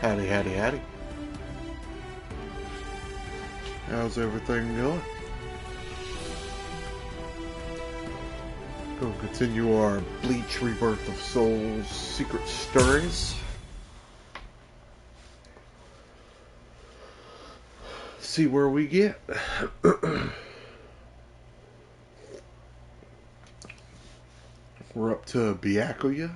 Howdy, howdy, howdy. How's everything going? Gonna continue our Bleach Rebirth of Souls secret stories. See where we get. We're up to Byakuya.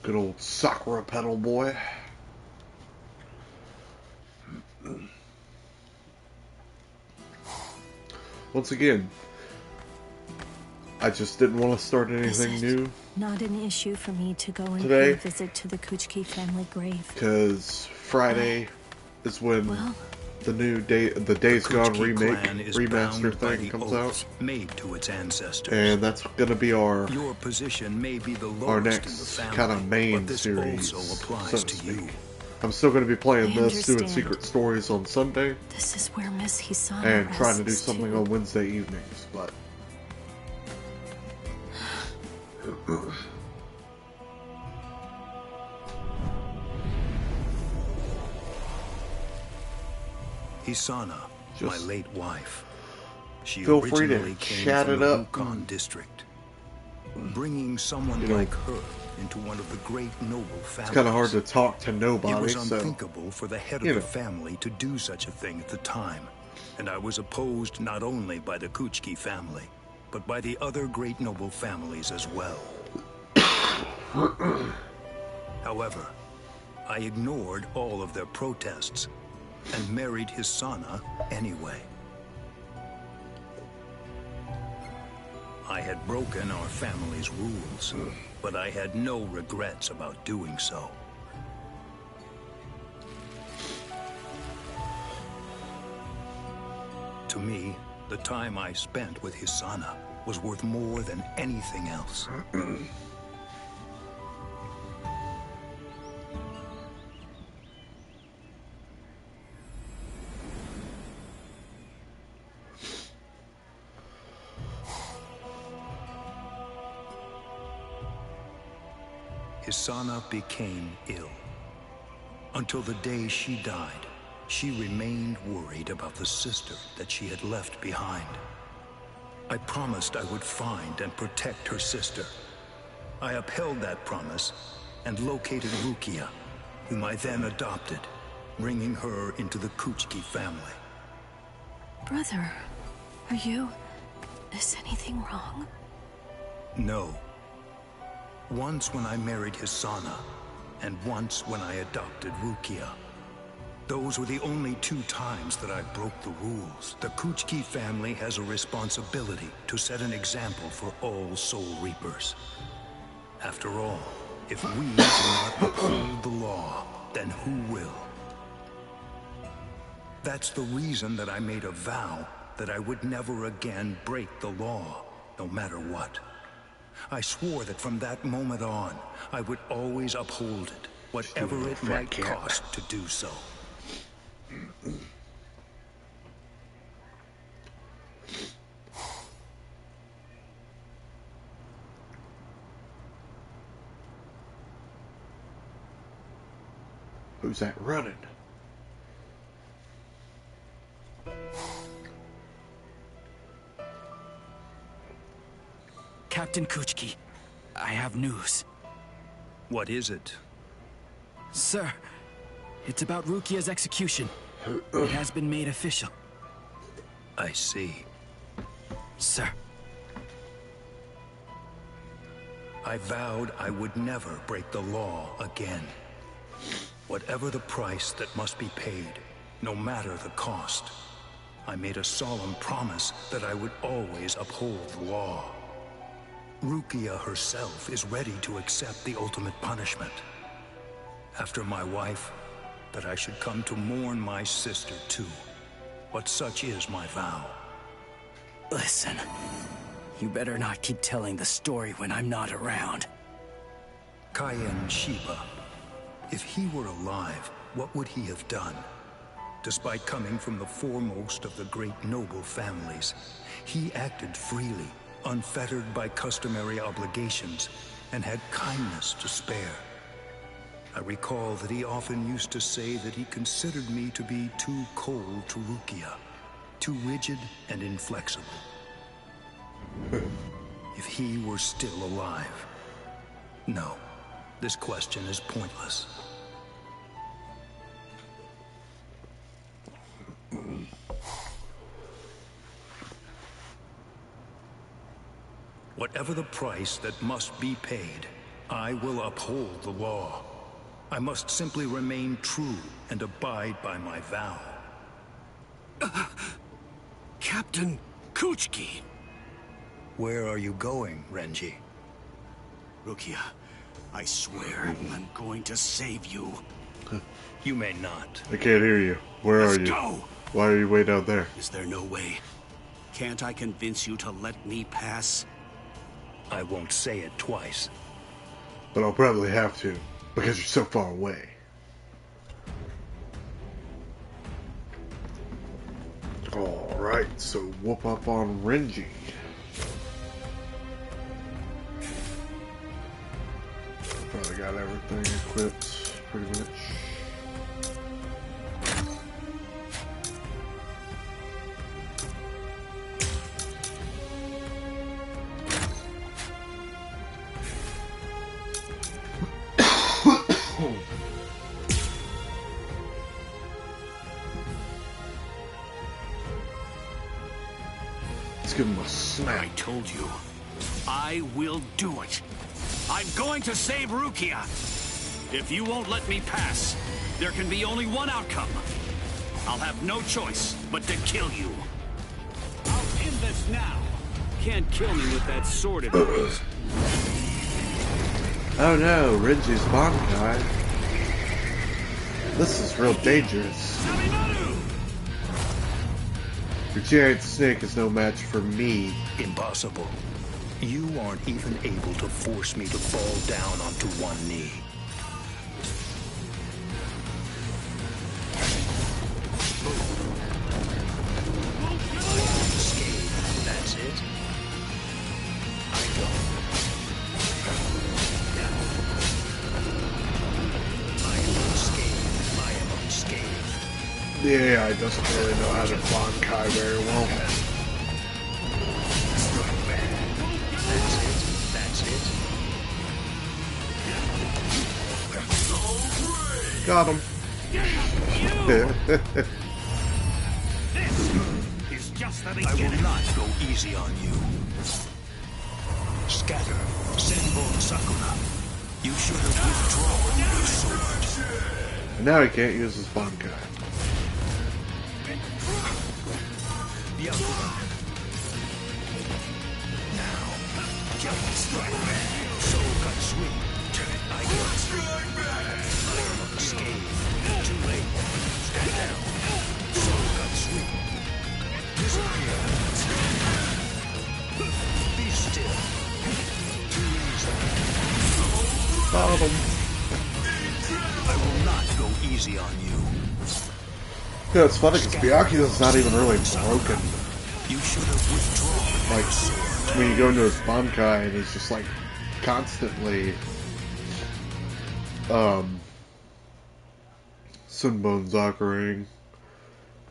Good old Sakura pedal boy. Once again, I just didn't want to start anything new. Not an issue for me to go and today, pay a visit to the Kuchiki family grave. Because Friday is when the new the Days Gone remake remaster thing comes out, made to its ancestors. And that's going to be our position may be the our next kind of main series. So to you. I'm still going to be playing this, doing secret stories on Sunday. This is where Miss Hisana and trying to do something on Wednesday evenings, but Hisana, my late wife. She feel free to came chat from it up. The Rukon district, bringing someone like her into one of the great noble families. It's kind of hard to talk to nobody. It was unthinkable for the head of the family to do such a thing at the time, and I was opposed not only by the Kuchiki family, but by the other great noble families as well. However, I ignored all of their protests and married Hisana anyway. I had broken our family's rules, but I had no regrets about doing so. To me, the time I spent with Hisana was worth more than anything else. Hisana became ill. Until the day she died, she remained worried about the sister that she had left behind. I promised I would find and protect her sister. I upheld that promise and located Rukia, whom I then adopted, bringing her into the Kuchiki family. Brother, is anything wrong? No. Once when I married Hisana, and once when I adopted Rukia. Those were the only 2 times that I broke the rules. The Kuchiki family has a responsibility to set an example for all Soul Reapers. After all, if we do not uphold the law, then who will? That's the reason that I made a vow that I would never again break the law, no matter what. I swore that from that moment on, I would always uphold it, whatever it might cost to do so. Who's that running? Captain Kuchiki, I have news. What is it? Sir, it's about Rukia's execution. It has been made official. I see. Sir. I vowed I would never break the law again. Whatever the price that must be paid, no matter the cost, I made a solemn promise that I would always uphold the law. Rukia herself is ready to accept the ultimate punishment. After my wife, that I should come to mourn my sister too. But such is my vow. Listen, you better not keep telling the story when I'm not around. Kaien Shiba. If he were alive, what would he have done? Despite coming from the foremost of the great noble families, he acted freely, unfettered by customary obligations, and had kindness to spare. I recall that he often used to say that he considered me to be too cold to Rukia, too rigid and inflexible. If he were still alive. No, this question is pointless. Whatever the price that must be paid, I will uphold the law. I must simply remain true and abide by my vow. Captain Kuchiki! Where are you going, Renji? Rukia, I swear I'm going to save you. You may not. I can't hear you. Where are you? Let's go! Why are you way down there? Is there no way? Can't I convince you to let me pass? I won't say it twice. But I'll probably have to, because you're so far away. Alright, so whoop up on Renji. Probably got everything equipped, pretty much. Let's give him a smack. I told you, I will do it. I'm going to save Rukia. If you won't let me pass, there can be only one outcome. I'll have no choice but to kill you. I'll end this now. Can't kill me with that sword of yours. Oh no, Renji's Bankai. This is real dangerous. Your giant snake is no match for me. Impossible. You aren't even able to force me to fall down onto one knee. That's it. I am unscathed. Yeah, I doesn't really know how to Bankai very well. That's it. Got him. It's just the I will not go easy on you. Scatter, Senbon Sakura. You should have withdrawn your sword. And now he can't use his Bankai. Byakuya. Now, Jump Strike. Soul Cut Sweep. I am unscathed. Too late. Stand down. Soul Cut Sweep. Disappear. Be still. Too easy. Got him. I will not go easy on you. Yeah, it's funny because Byakuya's not even really broken. You should have withdrawn. Like, when you go into his Bankai and he's just like constantly Sunbone Zakuraing,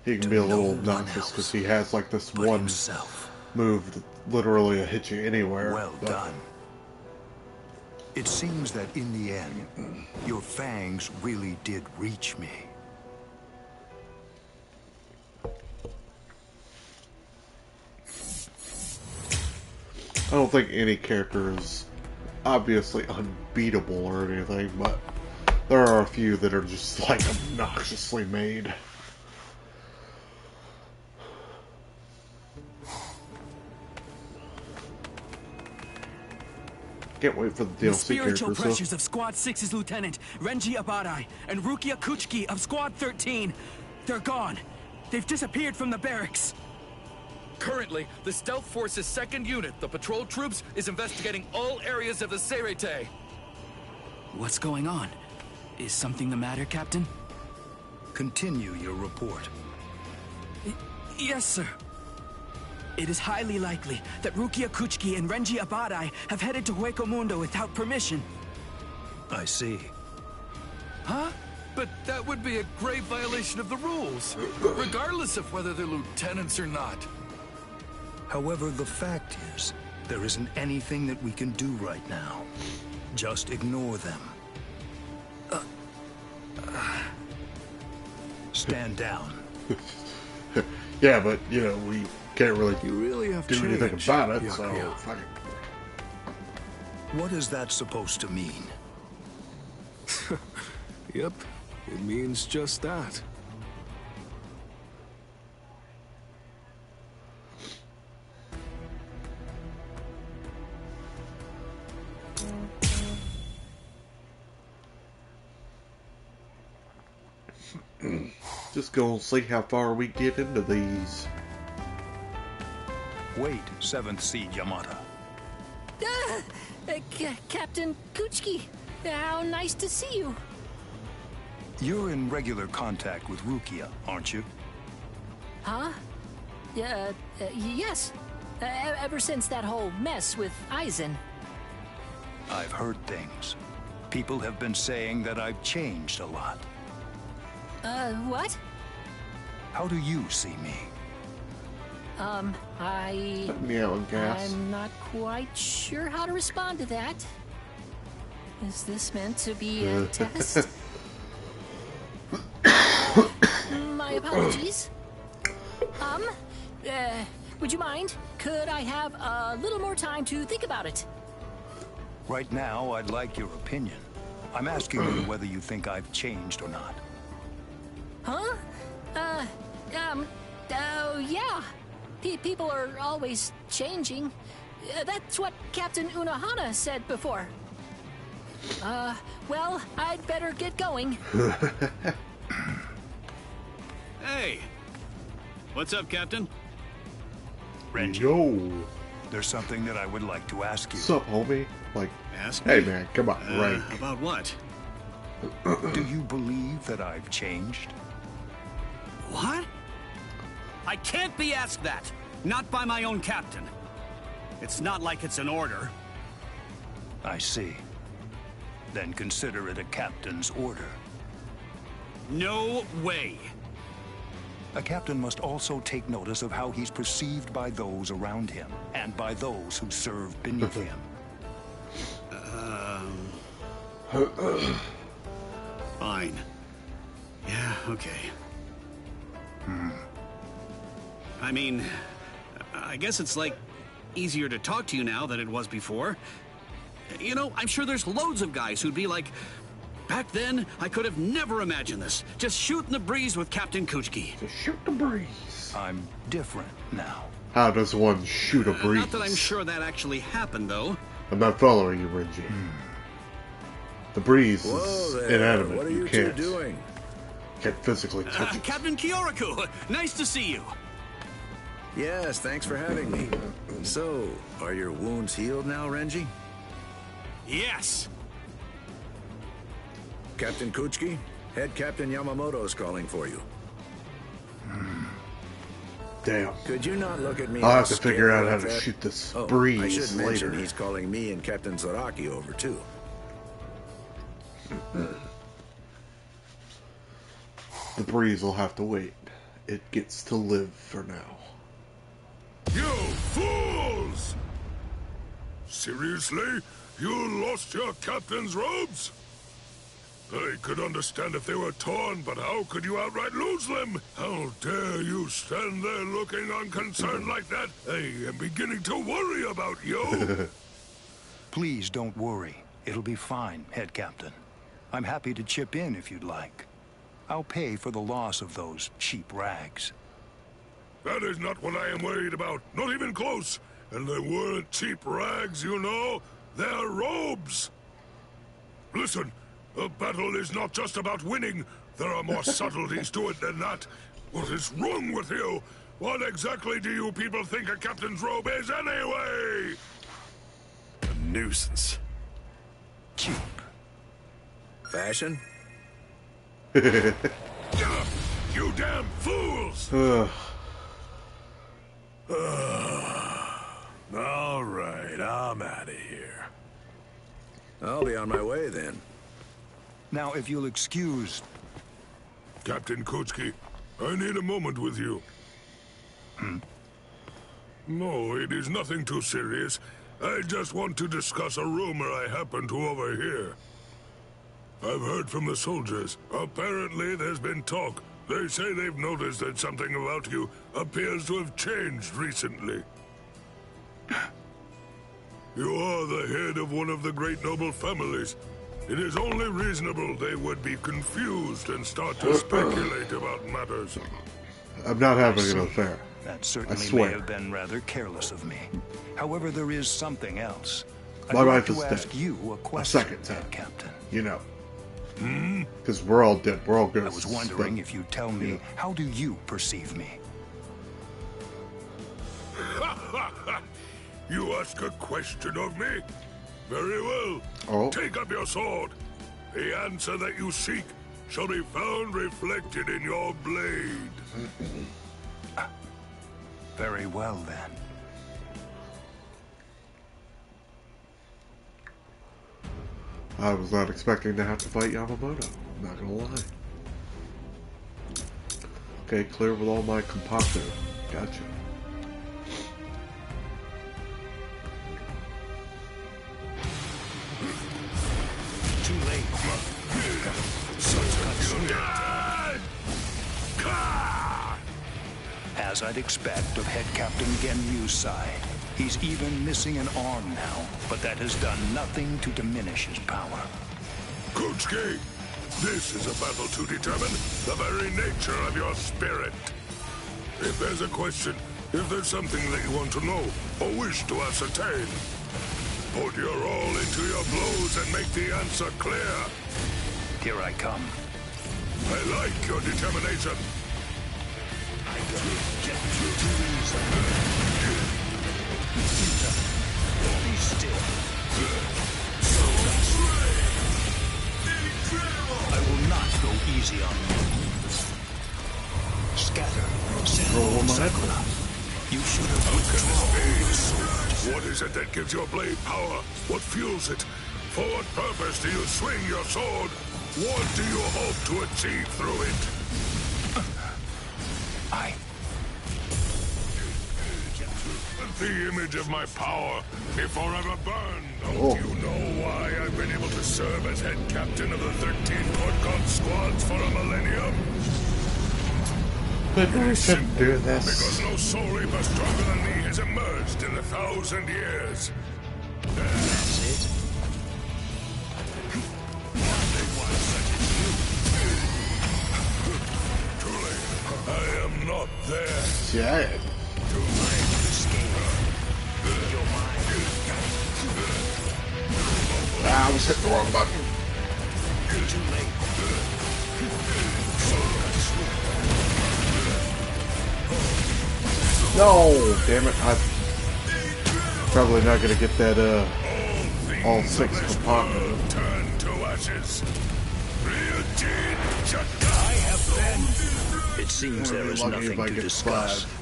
he can be a little obnoxious because he has like this one himself. move that literally will hit you anywhere. Well done. It seems that in the end, your fangs really did reach me. I don't think any character is obviously unbeatable or anything, but there are a few that are just like obnoxiously made. Can't wait for the DLC The spiritual characters. pressures of Squad 6's Lieutenant, Renji Abarai, and Rukia Kuchiki of Squad 13. They're gone. They've disappeared from the barracks. Currently, the Stealth Force's 2nd unit, the patrol troops, is investigating all areas of the Seirete. What's going on? Is something the matter, Captain? Continue your report. Yes, sir. It is highly likely that Rukia Kuchiki and Renji Abadai have headed to Hueco Mundo without permission. I see. Huh? But that would be a grave violation of the rules, regardless of whether they're lieutenants or not. However, the fact is, there isn't anything that we can do right now. Just ignore them. Stand down. Yeah, but, you know, we can't really You really have do anything changed, about it, Byakuya. so fuck it. What is that supposed to mean? Yep, it means just that. Just go and see how far we get into these. Wait, 7th Seed Yamada. Captain Kuchiki, how nice to see you. You're in regular contact with Rukia, aren't you? Huh? Yes. Ever since that whole mess with Aizen. I've heard things. People have been saying that I've changed a lot. What? How do you see me? Meow and gas. I'm not quite sure how to respond to that. Is this meant to be a test? My apologies. Would you mind? Could I have a little more time to think about it? Right now, I'd like your opinion. I'm asking you whether you think I've changed or not. Huh? Yeah. People are always changing. That's what Captain Unohana said before. Well, I'd better get going. Hey! What's up, Captain? Renji, Yo. there's something that I would like to ask you. What's up, homie? Like, Ask hey me? man, come on, right. About what? Do you believe that I've changed? What? I can't be asked that! Not by my own captain. It's not like it's an order. I see. Then consider it a captain's order. No way! A captain must also take notice of how he's perceived by those around him, and by those who serve beneath him. Fine. Yeah, okay. I mean, I guess it's like easier to talk to you now than it was before. You know, I'm sure there's loads of guys who'd be like, back then, I could have never imagined this. Just shooting the breeze with Captain Kuchiki. Just shoot the breeze. I'm different now. How does one shoot a breeze? Not that I'm sure that actually happened, though. I'm not following you, Renji. The breeze is inanimate. What are you can't, two doing? can't physically touch it. Captain Kyoraku, nice to see you. Yes, thanks for having me. So, are your wounds healed now, Renji? Yes. Captain Kuchiki, Head Captain Yamamoto is calling for you. Damn. Could you not look at me? I'll all have to figure scared out how like to that? shoot this Oh, I breeze should mention later. he's calling me and Captain Zaraki over too. The breeze will have to wait. It gets to live for now. You fools! Seriously? You lost your captain's robes? I could understand if they were torn, but how could you outright lose them? How dare you stand there looking unconcerned like that? I am beginning to worry about you. Please don't worry. It'll be fine, Head Captain. I'm happy to chip in if you'd like. I'll pay for the loss of those cheap rags. That is not what I am worried about. Not even close. And they weren't cheap rags, you know. They're robes. Listen, a battle is not just about winning. There are more subtleties to it than that. What is wrong with you? What exactly do you people think a captain's robe is anyway? A nuisance. Cheap. Fashion? You damn fools! All right, I'm out of here. I'll be on my way then. Now, if you'll excuse... Captain Kuchki, I need a moment with you. No, it is nothing too serious. I just want to discuss a rumor I happen to overhear. I've heard from the soldiers. Apparently, there's been talk. They say they've noticed that something about you appears to have changed recently. You are the head of one of the great noble families. It is only reasonable they would be confused and start to speculate about matters. I'm not having an affair. That I certainly swear. may have been rather careless of me. However, there is something else. My I'd like wife to is ask dead. you a question, second time. Head Captain. You know. Because we're all dead. We're all I ghosts. was wondering but- if you'd tell me, how do you perceive me? You ask a question of me? Very well. Oh. Take up your sword. The answer that you seek shall be found reflected in your blade. Very well, then. I was not expecting to have to fight Yamamoto. I'm not gonna lie. Okay, clear with all my compacto. Gotcha. Too late. As I'd expect of Head Captain Genyu's side, he's even missing an arm now, but that has done nothing to diminish his power. Kuchki, this is a battle to determine the very nature of your spirit. If there's a question, if there's something that you want to know or wish to ascertain, put your all into your blows and make the answer clear. Here I come. I like your determination. I don't get too easy. Be still. I will not go easy on you. Scatter. Roll my Sakura. You should have How can withdrawn your this sword. be? What is it that gives your blade power? What fuels it? For what purpose do you swing your sword? What do you hope to achieve through it? The image of my power be forever burned. Don't you know why I've been able to serve as head captain of the 13 Court Guard squads for a millennium? But we shouldn't do Because this. no soul reaper stronger than me has emerged in 1,000 years. That's it. Truly, I am not there. Yeah. Ah, I was hitting the wrong button. No, damn it! I'm probably not gonna get that. All six compartments. Turn to ashes. I have been. It seems there is Lucky if nothing I to get discuss. five.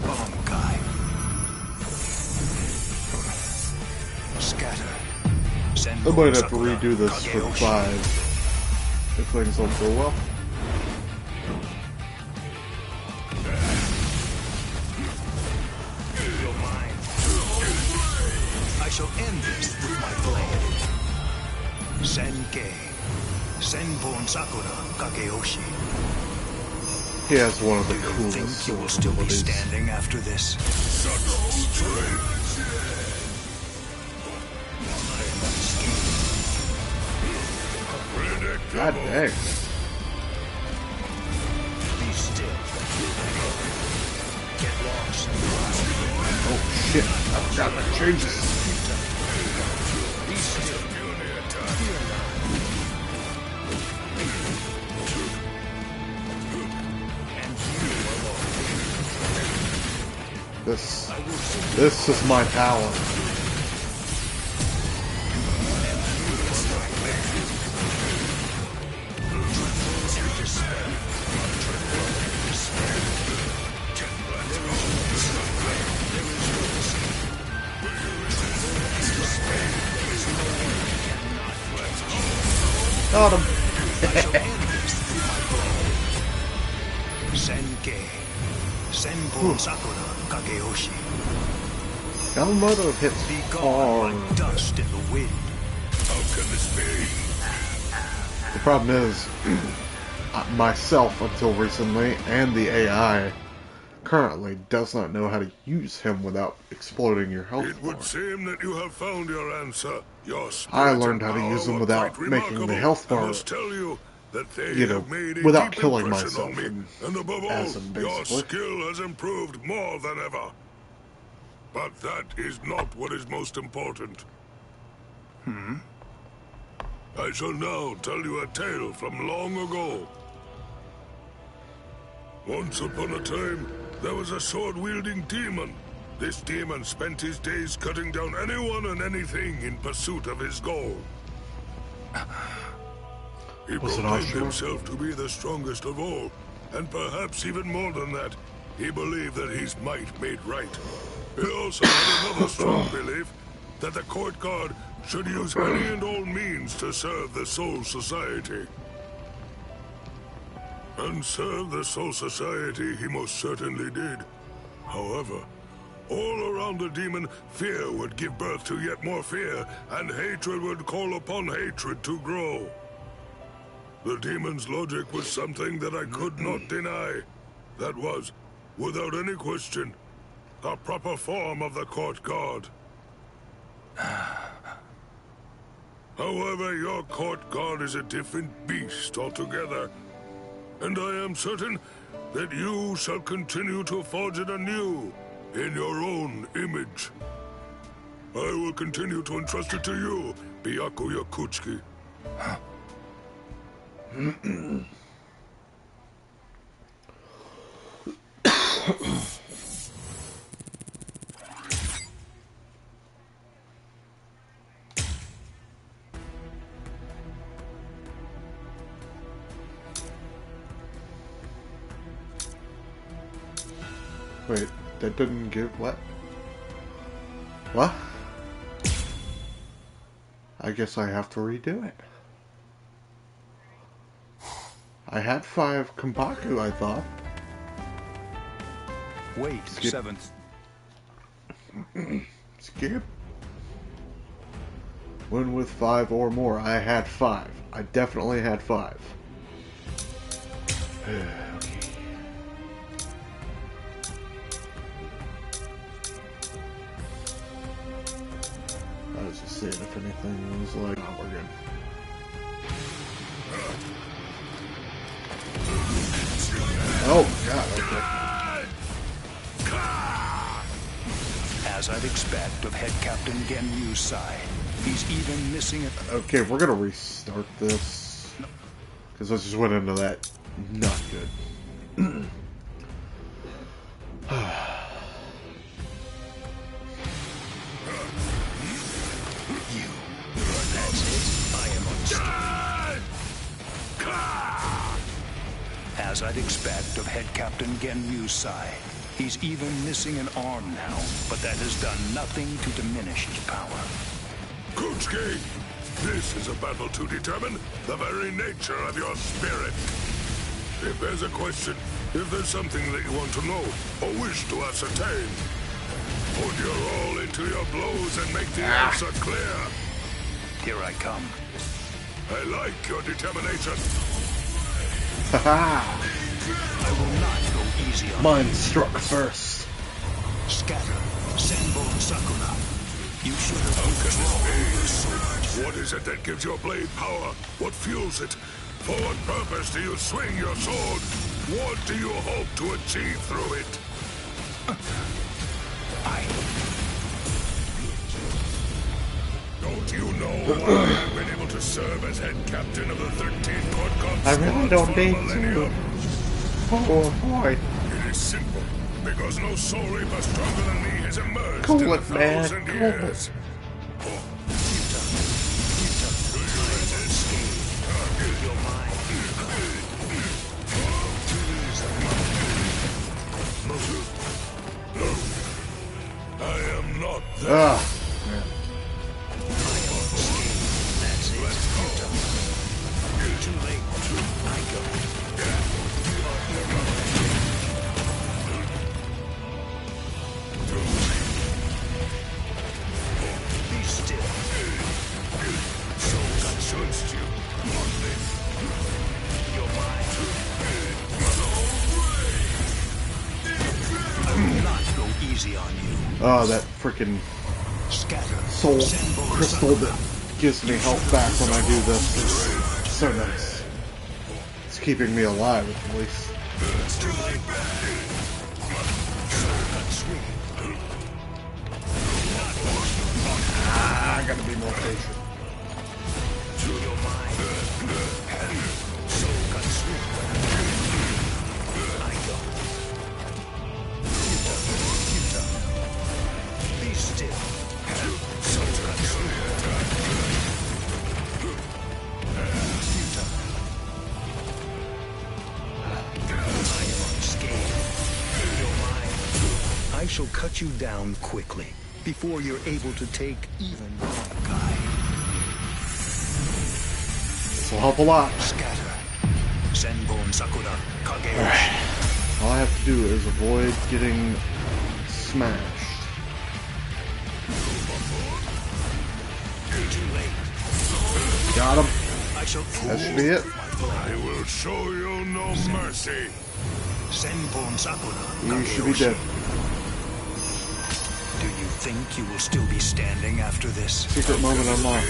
Bomb guy. Scatter. Send I might have to Sakura, redo this for Kageyoshi. 5 if things don't go well. You're mine. I shall end this with my blade. Senkei. Senbon Sakura Kageyoshi. He has one of the Do you coolest think you will sword still be abilities. standing after this? God dang. Be still. Get lost. Oh shit. I forgot my changes. Be still. Fear not. And you alone. This is my power. Got him. I shall end this with my blow. Senke. Senbon Sakura Kageyoshi. Yamamoto hits Be gone like hard. dust in the wind. How can this be? The problem is, myself until recently, and the AI currently does not know how to use him without exploding your health It would bar. seem that you have found your answer. Your I spirit learned and how to use power them were without quite making the remarkable. health I bar, must tell you that they you know, have made a without deep killing impression myself on me. and above all, as in your basically. skill has improved more than ever. But that is not what is most important. I shall now tell you a tale from long ago. Once upon a time, there was a sword-wielding demon. This demon spent his days cutting down anyone and anything in pursuit of his goal. He Was it proclaimed Ashura? himself to be the strongest of all, and perhaps even more than that, he believed that his might made right. He also had another strong belief that the court guard should use any and all means to serve the Soul Society. And serve the Soul Society he most certainly did. However, all around the demon, fear would give birth to yet more fear, and hatred would call upon hatred to grow. The demon's logic was something that I could not deny. That was, without any question, the proper form of the court guard. However, your court guard is a different beast altogether. And I am certain that you shall continue to forge it anew in your own image. I will continue to entrust it to you, Byakuya Kuchiki. Wait, that didn't give what? What? I guess I have to redo it. I had 5 Kambaku, I thought. Wait, Skip. 7th. Skip. Win with 5 or more. I had 5. I definitely had 5. Okay. I was just saying if anything was like, oh, we're good. Oh, God, okay. As I'd expect of Head Captain Genyu's side, he's even missing it. Okay, we're gonna restart this. Because I just went into that. Not good. That's it. I am unstoppable. As I'd expect of Head Captain Genyu's side, he's even missing an arm now, but that has done nothing to diminish his power. Kuchiki, this is a battle to determine the very nature of your spirit. If there's a question, if there's something that you want to know or wish to ascertain, put your all into your blows and make the answer clear. Here I come. I like your determination. Haha! I will not go easy on Mine struck first. Scatter. Senbon Sakura. You should have How can withdrawn your this sword. be? What is it that gives your blade power? What fuels it? For what purpose do you swing your sword? What do you hope to achieve through it? Don't you know why I've been able to serve as head captain of the 13th Court Guard I really Squad don't for a need millennium? to. Oh boy. It is simple, because no soul reaper stronger than me has emerged Cool in it, a man. 1,000 Cool years. I am not that. That's it. Oh, that freaking soul crystal that gives me health back when I do this is so nice. It's keeping me alive, at least. I gotta be more patient. Be still. I shall cut you down quickly, before you're able to take even one guy. This will help a lot. Scatter. Senbon Sakura Kage. Alright. All I have to do is avoid getting smashed. Got him. That should be it. I will show you no mercy. Senbon Sakura. You should be dead. Do you think you will still be standing after this? Secret moment unlocked.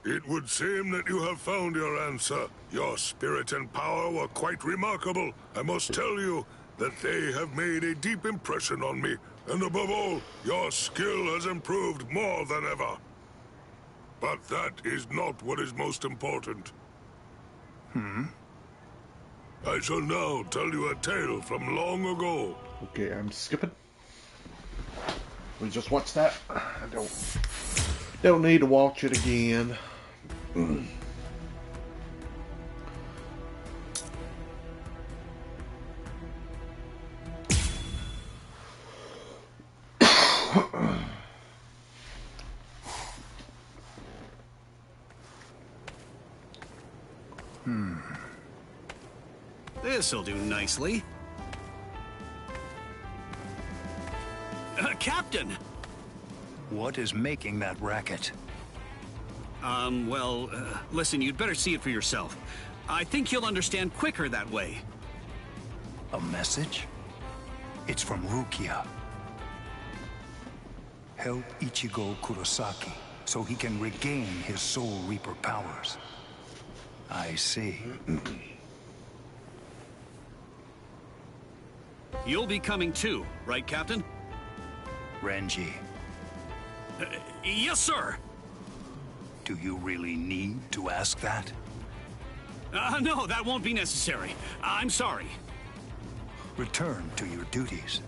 It would seem that you have found your answer. Your spirit and power were quite remarkable. I must tell you that they have made a deep impression on me. And above all, your skill has improved more than ever. But that is not what is most important. I shall now tell you a tale from long ago. Okay, I'm skipping. We just watched that. I don't need to watch it again. This'll do nicely. Captain! What is making that racket? Listen, you'd better see it for yourself. I think you'll understand quicker that way. A message? It's from Rukia. Help Ichigo Kurosaki so he can regain his Soul Reaper powers. I see. You'll be coming too, right, Captain? Renji, Yes, sir! do you really need to ask that? No, that won't be necessary. I'm sorry. Return to your duties.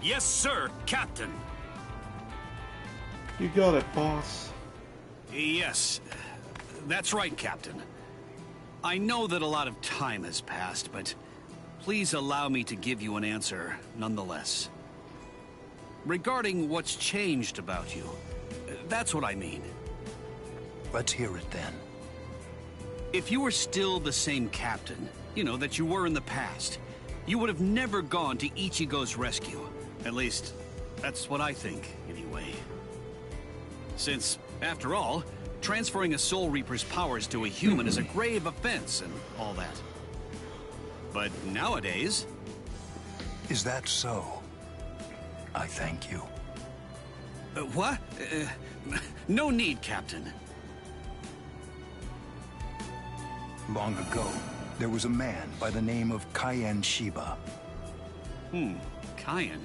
Yes, sir, Captain. You got it, boss. Yes, that's right, Captain. I know that a lot of time has passed, but please allow me to give you an answer nonetheless. Regarding what's changed about you, that's what I mean. Let's hear it then. If you were still the same captain, you know, that you were in the past, you would have never gone to Ichigo's rescue. At least, that's what I think, anyway. Since, after all, transferring a Soul Reaper's powers to a human is a grave offense and all that. But nowadays... Is that so? I thank you. What? No need, Captain. Long ago, there was a man by the name of Kaien Shiba. Kaien.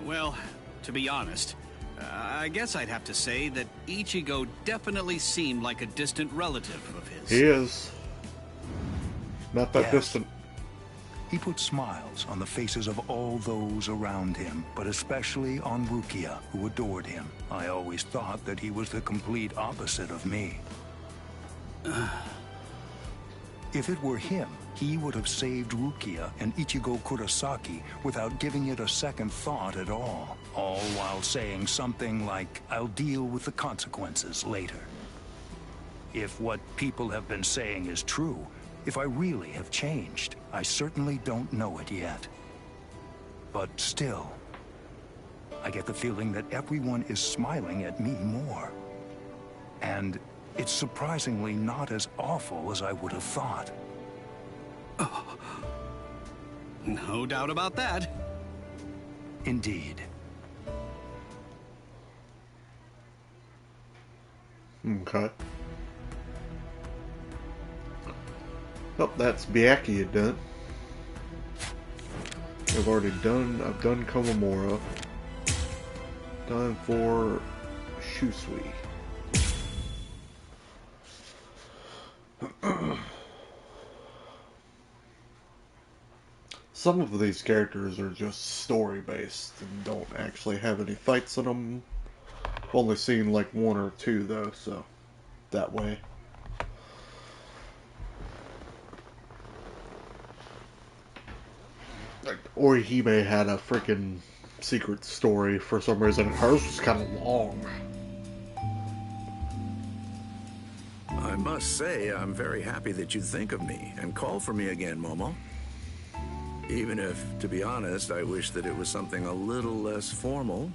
Well, to be honest, I guess I'd have to say that Ichigo definitely seemed like a distant relative of his. He is. Not that Yes. distant. He put smiles on the faces of all those around him, but especially on Rukia, who adored him. I always thought that he was the complete opposite of me. If it were him, he would have saved Rukia and Ichigo Kurosaki without giving it a second thought at all while saying something like, "I'll deal with the consequences later." If what people have been saying is true, if I really have changed, I certainly don't know it yet. But still, I get the feeling that everyone is smiling at me more. And It's surprisingly not as awful as I would have thought. No doubt about that. Indeed. Okay. Oh, that's Byakuya done. I've done Komamura. Time for Shunsui. Some of these characters are just story-based and don't actually have any fights in them. I've only seen like one or two though, so that way. Like Orihime had a freaking secret story for some reason. Hers was kind of long. I must say, I'm very happy that you think of me and call for me again, Momo. Even if, to be honest, I wish that it was something a little less formal.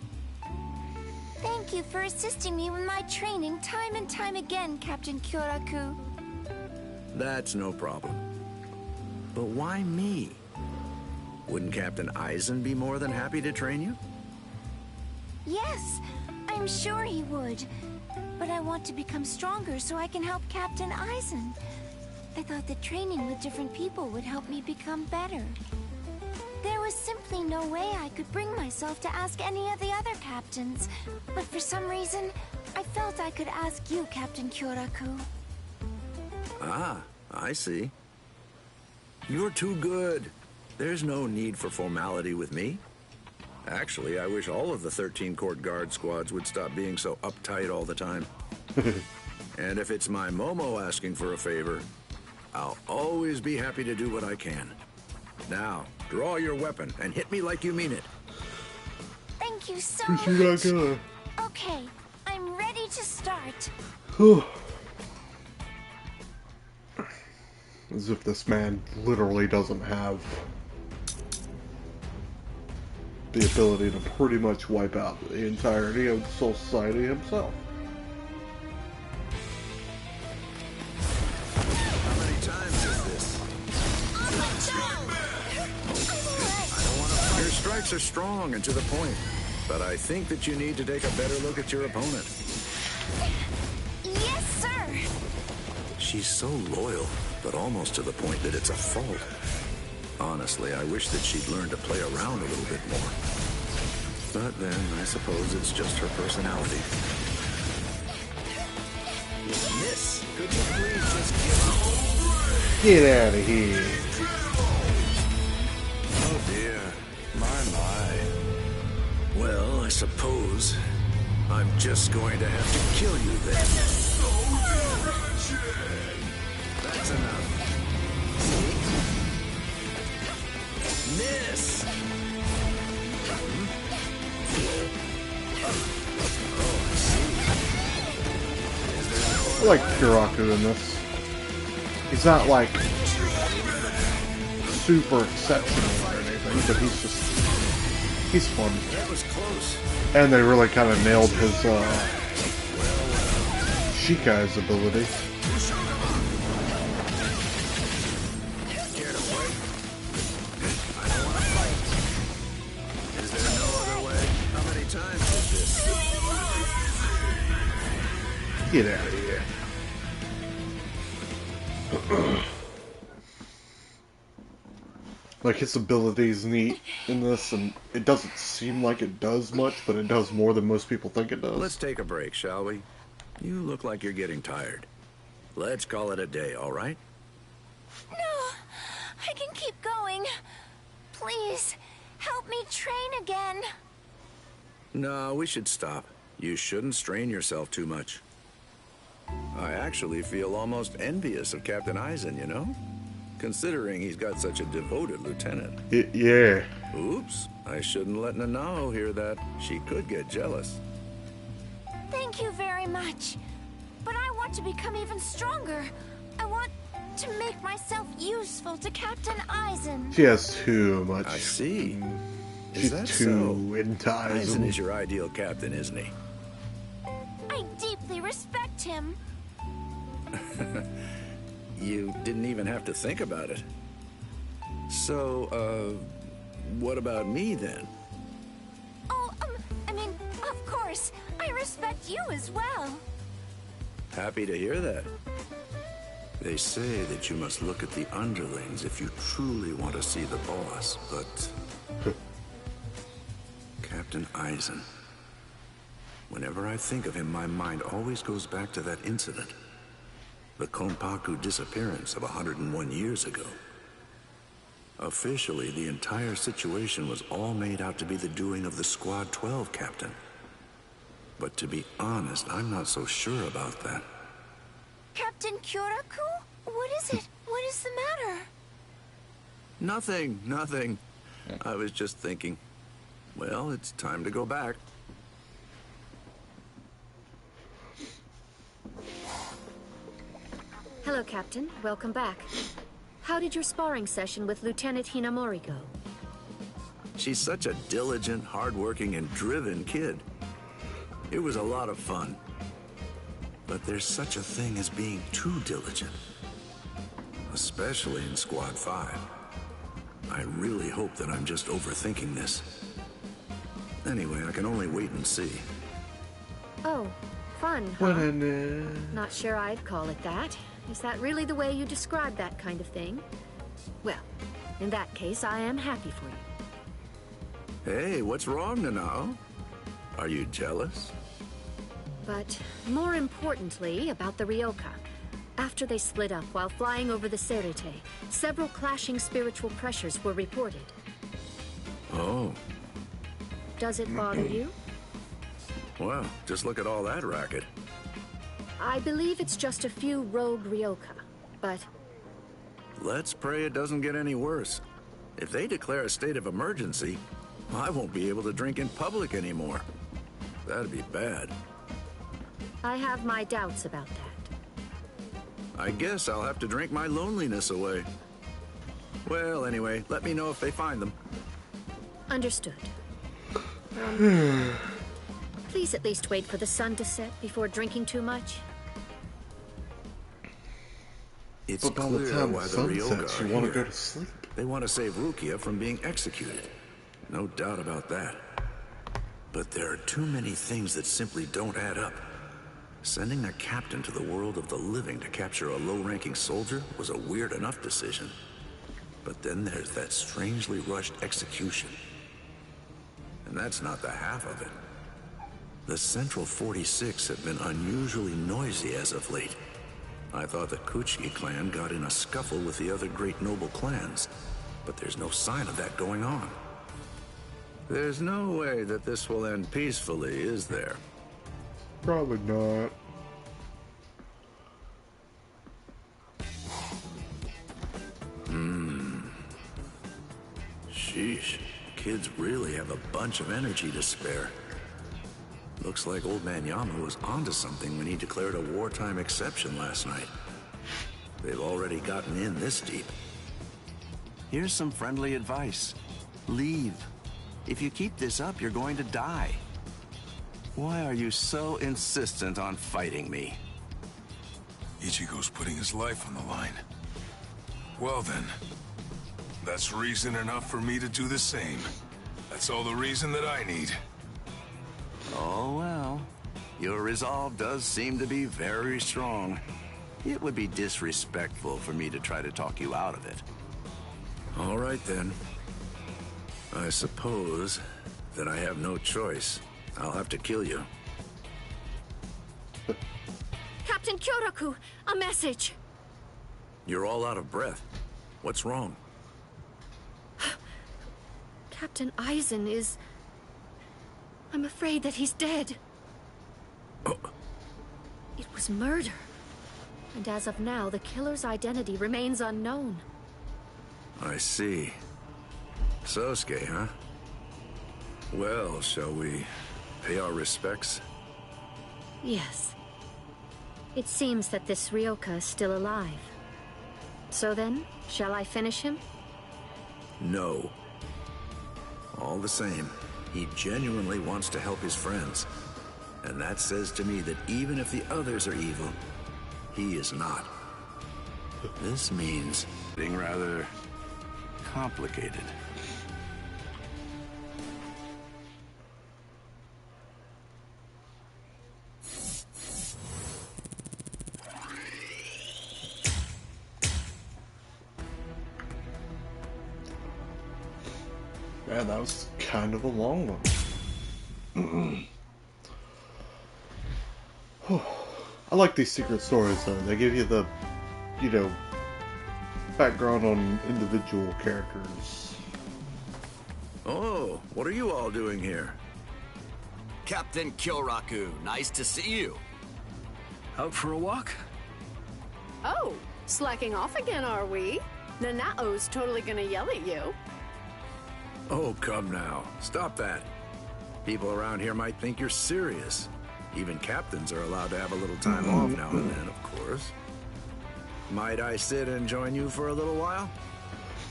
Thank you for assisting me with my training time and time again, Captain Kyoraku. That's no problem. But why me? Wouldn't Captain Aizen be more than happy to train you? Yes, I'm sure he would. But I want to become stronger so I can help Captain Aizen. I thought that training with different people would help me become better. There was simply no way I could bring myself to ask any of the other captains. But for some reason, I felt I could ask you, Captain Kyoraku. Ah, I see. You're too good. There's no need for formality with me. Actually, I wish all of the 13 court guard squads would stop being so uptight all the time. And if it's my Momo asking for a favor, I'll always be happy to do what I can. Now, draw your weapon and hit me like you mean it. Thank you so Appreciate much. Okay, I'm ready to start. As if this man literally doesn't have the ability to pretty much wipe out the entirety of Soul Society himself. How many times is this? Your strikes are strong and to the point, but I think that you need to take a better look at your opponent. Yes, sir. She's so loyal, but almost to the point that it's a fault. Honestly, I wish that she'd learn to play around a little bit more. But then, I suppose it's just her personality. Miss, could you please just Get out of here. Oh dear, my. Well, I suppose I'm just going to have to kill you then. That's enough. See? Miss! I like Kyoraku in this. He's not like super exceptional or anything, but he's fun. That was close. And they really kind of nailed his Shikai's ability. Get out of here. Like, his ability is neat in this, and it doesn't seem like it does much, but it does more than most people think it does. Let's take a break, shall we? You look like you're getting tired. Let's call it a day, all right? No, I can keep going. Please, help me train again. No, we should stop. You shouldn't strain yourself too much. I actually feel almost envious of Captain Aizen, you know? Considering he's got such a devoted lieutenant. Yeah. Oops, I shouldn't let Nanao hear that. She could get jealous. Thank you very much. But I want to become even stronger. I want to make myself useful to Captain Aizen. She has too much. I see. She's Is that too into Aizen Aizen. is your ideal captain, isn't he? I deeply respect him. You didn't even have to think about it. So, what about me then? Oh, I mean, of course. I respect you as well. Happy to hear that. They say that you must look at the underlings if you truly want to see the boss, but... Captain Eisen. Whenever I think of him, my mind always goes back to that incident. The Konpaku disappearance of 101 years ago. Officially, the entire situation was all made out to be the doing of the Squad 12 captain. But to be honest, I'm not so sure about that. Captain Kyoraku? What is it? What is the matter? Nothing. I was just thinking, well, it's time to go back. Hello, Captain. Welcome back. How did your sparring session with Lieutenant Hinamori go? She's such a diligent, hardworking, and driven kid. It was a lot of fun. But there's such a thing as being too diligent. Especially in Squad 5. I really hope that I'm just overthinking this. Anyway, I can only wait and see. Oh, fun, huh? Not sure I'd call it that. Is that really the way you describe that kind of thing? Well, in that case, I am happy for you. Hey, what's wrong, Nanao? Are you jealous? But more importantly, about the Ryoka. After they split up while flying over the Serite, several clashing spiritual pressures were reported. Oh. Does it bother you? Well, just look at all that racket. I believe it's just a few rogue Ryoka, but... Let's pray it doesn't get any worse. If they declare a state of emergency, I won't be able to drink in public anymore. That'd be bad. I have my doubts about that. I guess I'll have to drink my loneliness away. Well, anyway, let me know if they find them. Understood. Please at least wait for the sun to set before drinking too much. It's but by the clear time why the the sun Ryoka sets, are you want to here. go to sleep. They want to save Rukia from being executed. No doubt about that. But there are too many things that simply don't add up. Sending a captain to the world of the living to capture a low-ranking soldier was a weird enough decision. But then there's that strangely rushed execution. And that's not the half of it. The Central 46 have been unusually noisy as of late. I thought the Kuchiki clan got in a scuffle with the other great noble clans, but there's no sign of that going on. There's no way that this will end peacefully, is there? Probably not. Sheesh. Kids really have a bunch of energy to spare. Looks like Old Man Yama was onto something when he declared a wartime exception last night. They've already gotten in this deep. Here's some friendly advice. Leave. If you keep this up, you're going to die. Why are you so insistent on fighting me? Ichigo's putting his life on the line. Well then, that's reason enough for me to do the same. That's all the reason that I need. Oh well. Your resolve does seem to be very strong. It would be disrespectful for me to try to talk you out of it. All right then. I suppose that I have no choice. I'll have to kill you. Captain Kyoraku, a message! You're all out of breath. What's wrong? Captain Eisen is... I'm afraid that he's dead. Oh. It was murder. And as of now, the killer's identity remains unknown. I see. Sosuke, huh? Well, shall we pay our respects? Yes. It seems that this Ryoka is still alive. So then, shall I finish him? No. All the same, he genuinely wants to help his friends. And that says to me that even if the others are evil, he is not. This means being rather complicated. Man, that was kind of a long one. I like these secret stories, though. They give you the, you know, background on individual characters. Oh, what are you all doing here? Captain Kyoraku, nice to see you. Out for a walk? Oh, slacking off again, are we? Nanao's totally gonna yell at you. Oh, come now. Stop that. People around here might think you're serious. Even captains are allowed to have a little time off now and then, of course. Might I sit and join you for a little while?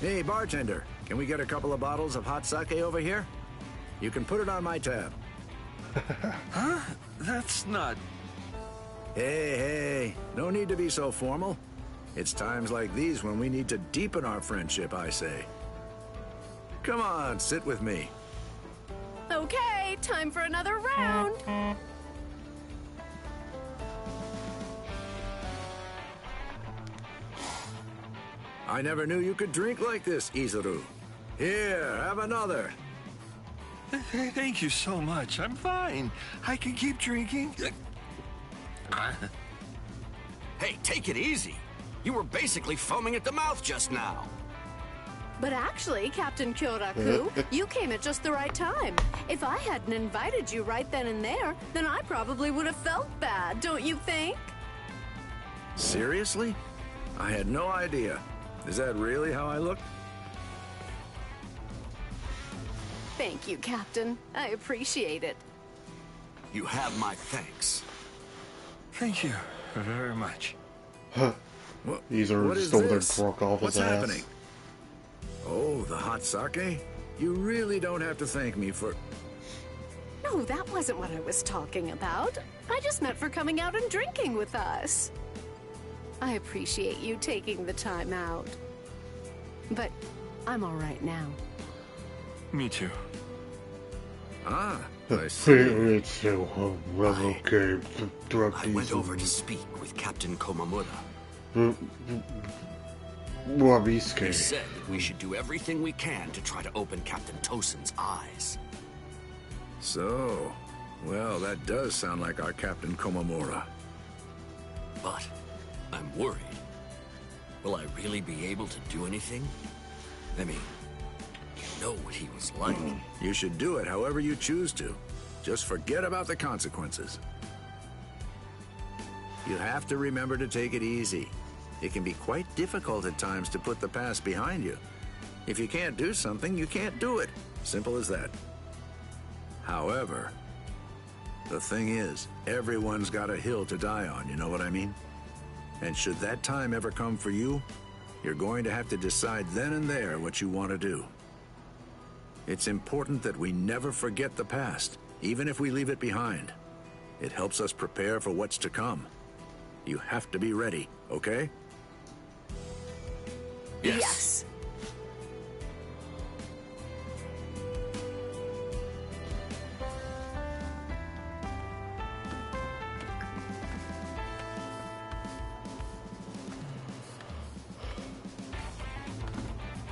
Hey, bartender, can we get a couple of bottles of hot sake over here? You can put it on my tab. Huh? That's not... Hey, no need to be so formal. It's times like these when we need to deepen our friendship, I say. Come on, sit with me. Okay, time for another round. I never knew you could drink like this, Izuru. Here, have another. Thank you so much. I'm fine. I can keep drinking. Hey, take it easy. You were basically foaming at the mouth just now. But actually, Captain Kyoraku, you came at just the right time. If I hadn't invited you right then and there, then I probably would have felt bad, don't you think? Seriously? I had no idea. Is that really how I look? Thank you, Captain. I appreciate it. You have my thanks. Thank you very much. These are just over there drunk off his ass. What's happening? Oh, the hot sake? You really don't have to thank me for... No, that wasn't what I was talking about. I just meant for coming out and drinking with us. I appreciate you taking the time out. But I'm all right now. Me too. Ah, I see. I went over to speak with Captain Komamura. He said that we should do everything we can to try to open Captain Tosen's eyes. So, well, that does sound like our Captain Komamura. But I'm worried. Will I really be able to do anything? I mean, you know what he was like. You should do it however you choose to. Just forget about the consequences. You have to remember to take it easy. It can be quite difficult at times to put the past behind you. If you can't do something, you can't do it. Simple as that. However, the thing is, everyone's got a hill to die on, you know what I mean? And should that time ever come for you, you're going to have to decide then and there what you want to do. It's important that we never forget the past, even if we leave it behind. It helps us prepare for what's to come. You have to be ready, okay? Yes.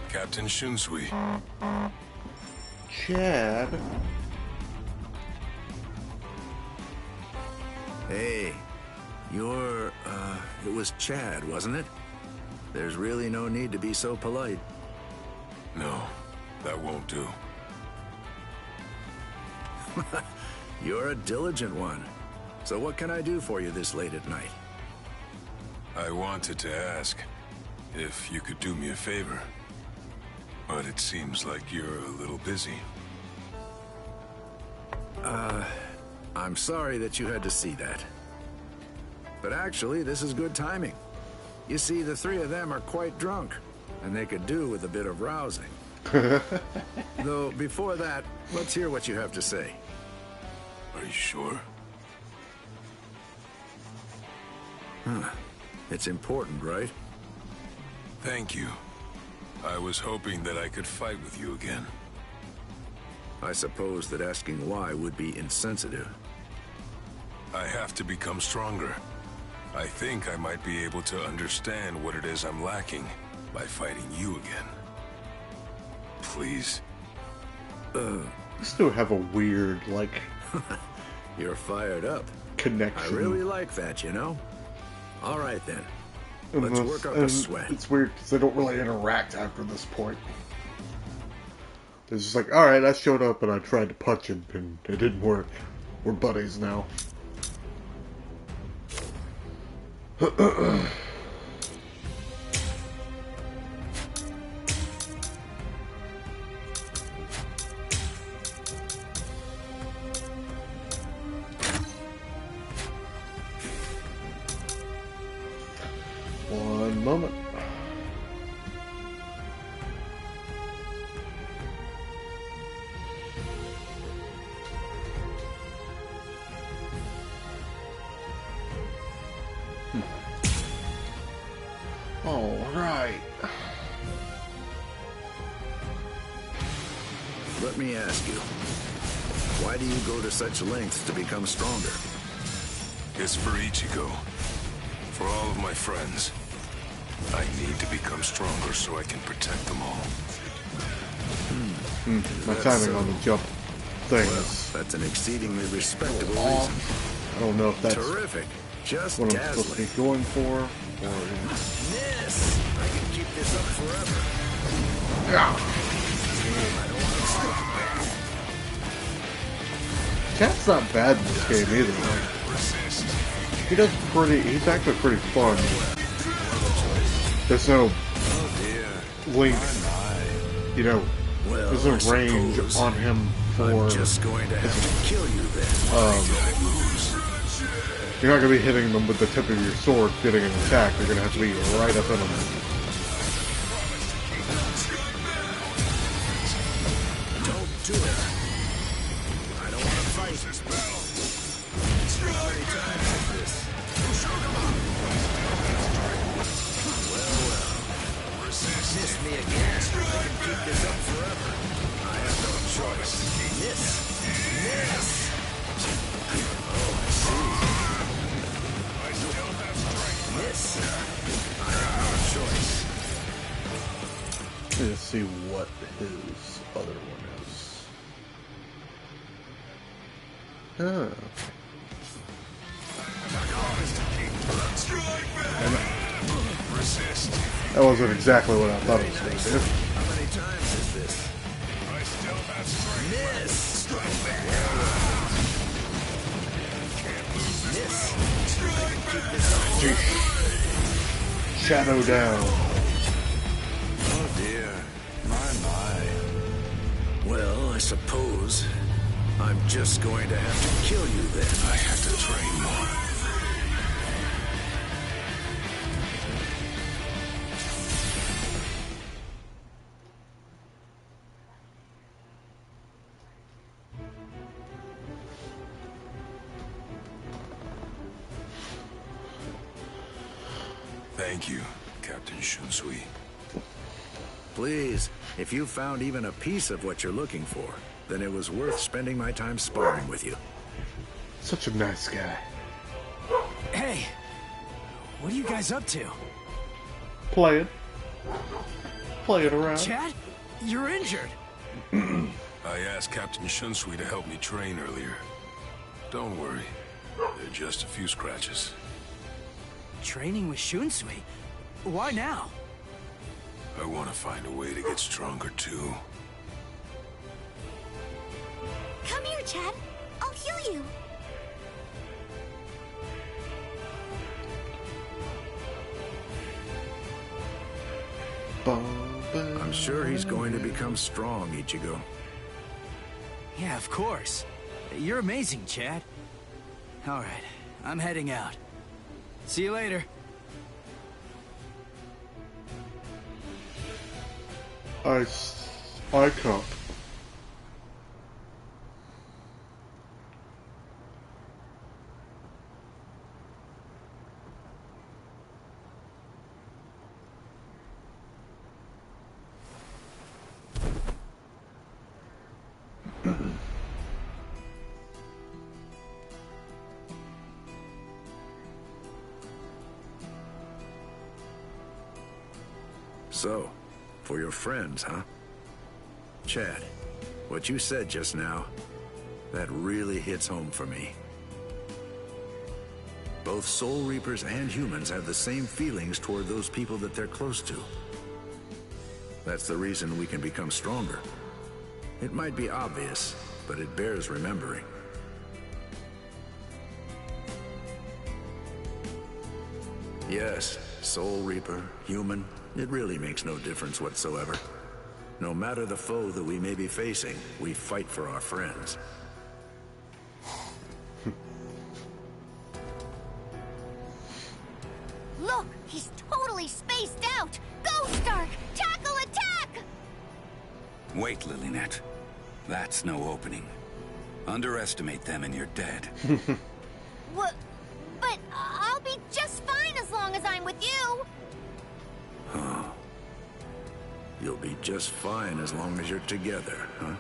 Captain Shunsui. Chad. Hey, it was Chad, wasn't it? There's really no need to be so polite. No, that won't do. You're a diligent one. So what can I do for you this late at night? I wanted to ask if you could do me a favor. But it seems like you're a little busy. I'm sorry that you had to see that. But actually, this is good timing. You see, the three of them are quite drunk, and they could do with a bit of rousing. Though, before that, let's hear what you have to say. Are you sure? It's important, right? Thank you. I was hoping that I could fight with you again. I suppose that asking why would be insensitive. I have to become stronger. I think I might be able to understand what it is I'm lacking by fighting you again. Please. I still have a weird, like... You're fired up. Connection. I really like that, you know? All right, then. Let's work up a sweat. It's weird because they don't really interact after this point. It's just like, alright, I showed up and I tried to punch him and it didn't work. We're buddies now. One moment. All right. Let me ask you, why do you go to such lengths to become stronger? It's for Ichigo. For all of my friends. I need to become stronger so I can protect them all. My timing on the jump thing is... That's an exceedingly respectable reason. I don't know if that's terrific. Just what I'm supposed to be going for, or... Yes! I can keep this up forever. Yeah. Cat's not bad in this game either. He's actually pretty fun. There's no length, you know, there's no range on him for... I'm just going to have to kill you then. You're not going to be hitting them with the tip of your sword getting an attack. You're going to have to be right up in them. Don't do it. I don't want to fight this battle. How many times is this? Well. Miss me again. I can keep this up forever. I have no choice. Miss. Oh, I see. I still have strength. Miss. I have no choice. Let's see what his other one is. That wasn't exactly what I thought it was going to do. How many times is this? I still have strength. Miss. Miss. Shadow down. Oh dear. My. Well, I suppose I'm just going to have to kill you then. I have to train more. Thank you, Captain Shunsui. Please, if you found even a piece of what you're looking for, then it was worth spending my time sparring with you. Such a nice guy. Hey, what are you guys up to? Playing around. Chad, you're injured. I asked Captain Shunsui to help me train earlier. Don't worry, they're just a few scratches. Training with Shunsui? Why now? I want to find a way to get stronger too. Come here, Chad. I'll heal you. I'm sure he's going to become strong, Ichigo. Yeah, of course. You're amazing, Chad. All right, I'm heading out. See you later. Ice cup. So, for your friends, huh? Chad, what you said just now, that really hits home for me. Both Soul Reapers and humans have the same feelings toward those people that they're close to. That's the reason we can become stronger. It might be obvious, but it bears remembering. Yes, Soul Reaper, human, it really makes no difference whatsoever. No matter the foe that we may be facing, we fight for our friends. Look, he's totally spaced out! Go, Stark! Tackle attack! Wait, Lilynet. That's no opening. Underestimate them and you're dead. What? But I'll be just fine as long as I'm with you! Huh. You'll be just fine as long as you're together, huh?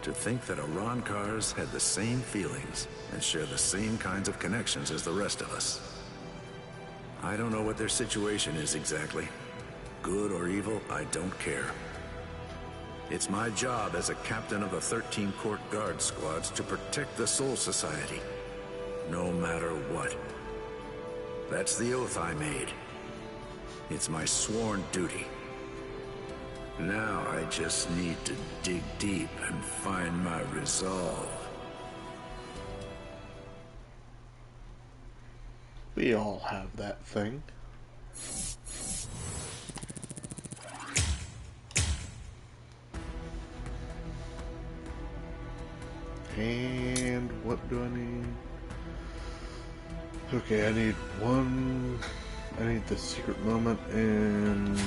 To think that Arankars had the same feelings and share the same kinds of connections as the rest of us. I don't know what their situation is exactly. Good or evil, I don't care. It's my job as a captain of the 13 Court Guard Squads to protect the Soul Society, no matter what. That's the oath I made. It's my sworn duty. Now I just need to dig deep and find my resolve. We all have that thing. And what do I need? Okay, I need the secret moment and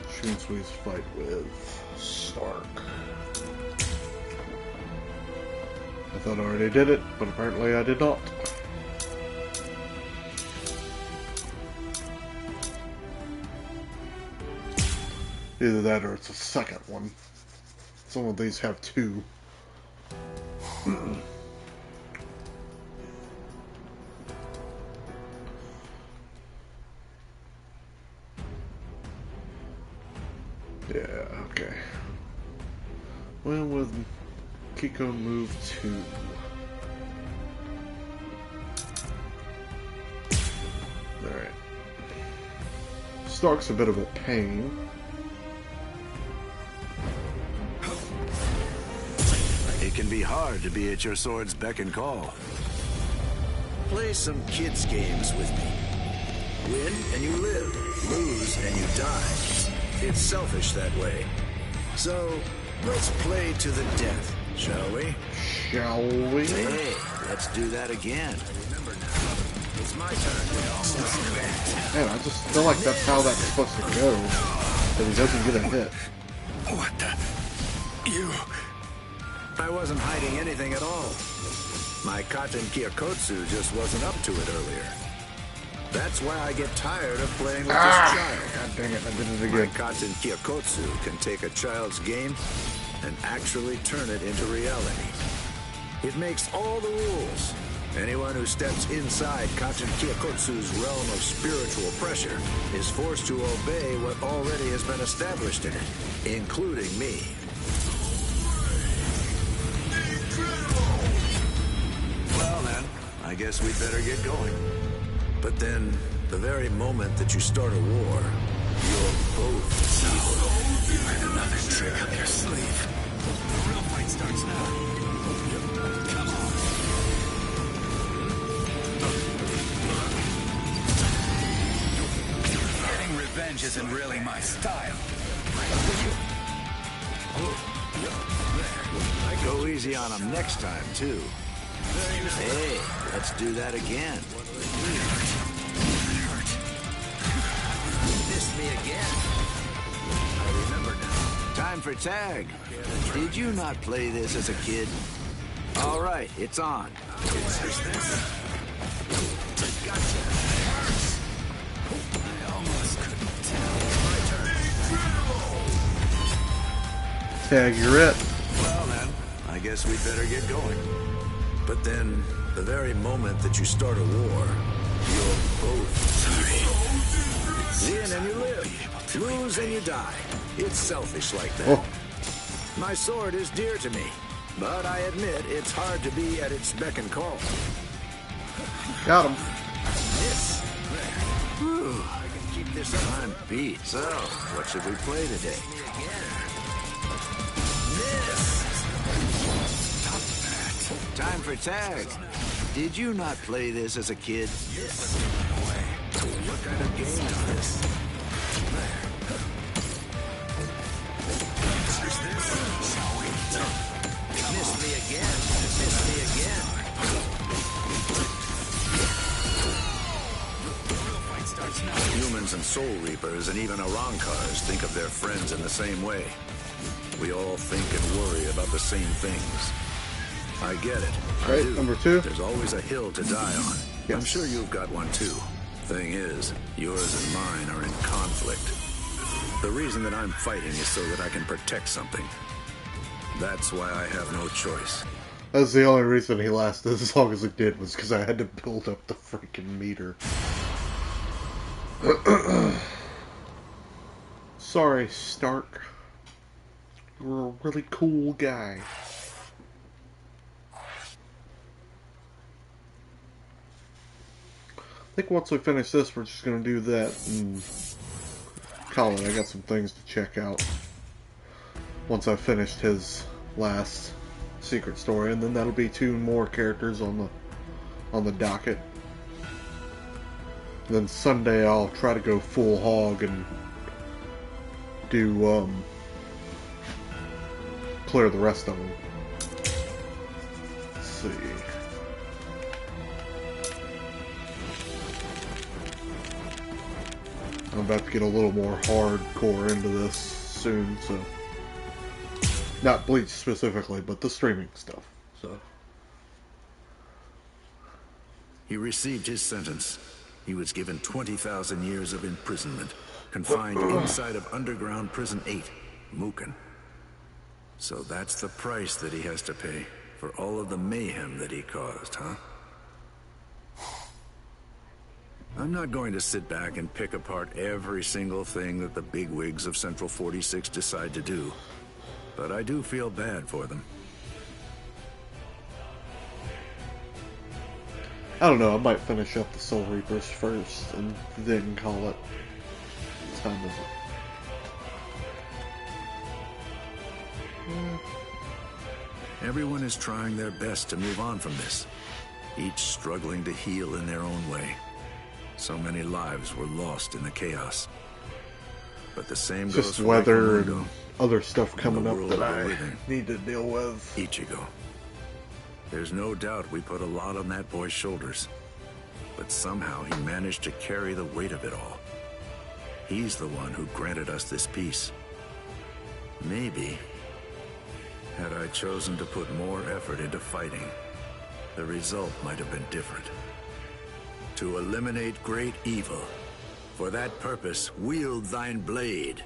Shunsui's fight with Stark. I thought I already did it, but apparently I did not. Either that or it's a second one. Some of these have two. Yeah, okay. When would Kiko move to? Alright. Stark's a bit of a pain. It can be hard to be at your sword's beck and call. Play some kids' games with me. Win and you live. Lose and you die. It's selfish that way. So, let's play to the death, shall we? Shall we? Hey, let's do that again. Remember now, it's my turn. Man, I just feel like that's how that's supposed to go. That he doesn't get a hit. What the? You... I wasn't hiding anything at all. My Katen Kyokotsu just wasn't up to it earlier. That's why I get tired of playing with this child. God dang it, I did it My again. Katen Kyokotsu can take a child's game and actually turn it into reality. It makes all the rules. Anyone who steps inside Katen Kyokotsu's realm of spiritual pressure is forced to obey what already has been established in it, including me. Well then, I guess we'd better get going. But then, the very moment that you start a war, you're both evil. You had another trick up your sleeve. The real fight starts now. Come on. Getting revenge isn't really my style. I go easy on him next time, too. Hey, let's do that again. Missed me again. I remember now. Time for tag. Did you not play this as a kid? All right, it's on. I almost couldn't tell. Tag, you're it. Well then, I guess we'd better get going. But then, the very moment that you start a war, you're both evil. Win and you live. Lose and you die. It's selfish like that. Oh. My sword is dear to me, but I admit it's hard to be at its beck and call. Got him. This. Whew. I can keep this up. I'm beat. So, what should we play today? Stop that. Time for tag. Did you not play this as a kid? This. What kind of game is this? Miss me again. Miss me again. Humans and Soul Reapers and even Arankars think of their friends in the same way. We all think and worry about the same things. I get it. Right, number 2. There's always a hill to die on. Yes. I'm sure you've got one too. Thing is, yours and mine are in conflict. The reason that I'm fighting is so that I can protect something. That's why I have no choice. That's the only reason he lasted as long as it did, was because I had to build up the freaking meter. Sorry, Stark. You're a really cool guy. I think once we finish this, we're just going to do that and call it. I got some things to check out once I've finished his last secret story, and then that'll be 2 more characters on the docket. And then Sunday I'll try to go full hog and do clear the rest of them. Let's see. I'm about to get a little more hardcore into this soon, so not Bleach specifically, but the streaming stuff. So he received his sentence. He was given 20,000 years of imprisonment, confined inside of underground prison 8, Muken. So that's the price that he has to pay for all of the mayhem that he caused, huh? I'm not going to sit back and pick apart every single thing that the bigwigs of Central 46 decide to do, but I do feel bad for them. I don't know, I might finish up the Soul Reapers first and then call it. What time is it? Everyone is trying their best to move on from this, each struggling to heal in their own way. So many lives were lost in the chaos. But the same goes just for weather and other stuff coming up that I need to deal with. Ichigo. There's no doubt we put a lot on that boy's shoulders. But somehow he managed to carry the weight of it all. He's the one who granted us this peace. Maybe, had I chosen to put more effort into fighting, the result might have been different. To eliminate great evil. For that purpose, wield thine blade.